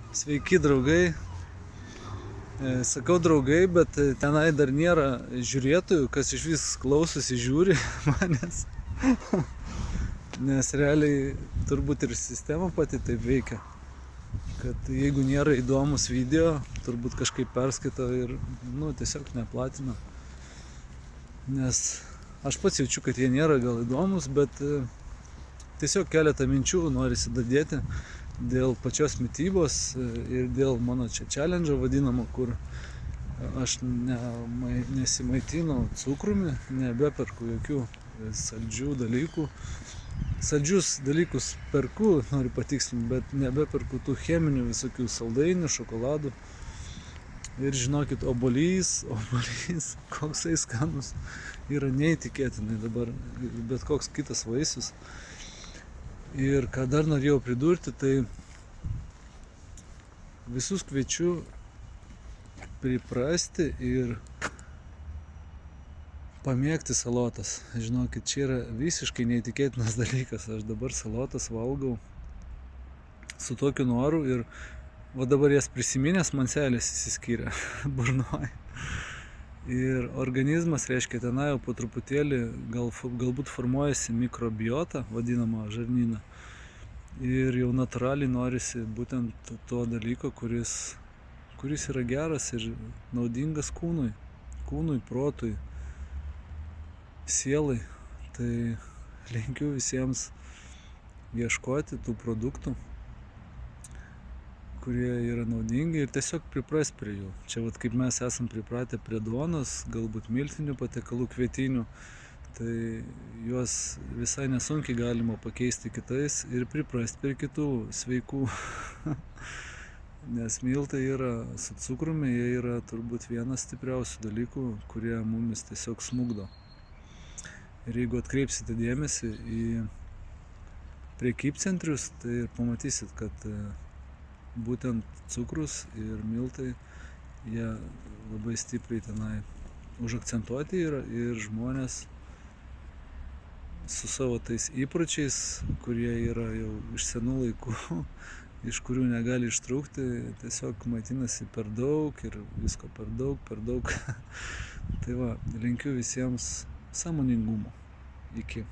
Sveiki draugai. Sakau draugai, bet tenai dar nėra žiūrėtojų, kas iš vis klausosi, žiūri manęs. Nes realiai turbūt ir sistema pati taip veikia, kad jeigu nėra įdomus video, turbūt kažkaip perskaito ir tiesiog neplatina. Nes aš pats jaučiu, kad jie nėra gal įdomus, bet tiesiog keletą minčių norisi dadėti dėl pačios mitybos ir dėl mano čia challenge'o vadinamo, kur aš nesimaitinu cukrumi, nebeperku jokių saldžių dalykų. Saldžius dalykus perku, noriu patikslinti, bet nebeperku tų cheminių visokių saldainių, šokoladų. Ir žinokit, obuolys, koksai skanus, yra neįtikėtinai dabar, bet koks kitas vaisius. Ir ką dar norėjau pridurti, tai visus kviečiu priprasti ir pamėgti salotas. Žinokit, čia yra visiškai neįtikėtinas dalykas. Aš dabar salotas valgau su tokiu noru ir va dabar jas prisiminęs man seilės išsiskyrė burnoj. Ir organizmas, reiškia, tenai jau po truputėlį galbūt formuojasi mikrobiota, vadinama žarnyną. Ir jau natūraliai norisi būtent to dalyko, kuris yra geras ir naudingas kūnui, protui, sielai. Tai linkiu visiems ieškoti tų produktų, kurie yra naudingi ir tiesiog priprast prie jų. Čia vat kaip mes esam pripratę prie duonos, galbūt miltinių patiekalų, kvietinių, tai juos visai nesunkiai galima pakeisti kitais ir priprast prie kitų sveikų. Nes miltai yra su cukrumi, jie yra turbūt vienas stipriausių dalykų, kurie mumis tiesiog smugdo. Ir jeigu atkreipsite dėmesį į prekybcentrius, tai pamatysit, kad būtent cukrus ir miltai, jie labai stipriai tenai užakcentuoti yra ir žmonės su savo tais įpročiais, kurie yra jau iš senų laikų, iš kurių negali ištrūkti, tiesiog maitinasi per daug ir visko per daug. Tai va, linkiu visiems sąmoningumo. Iki.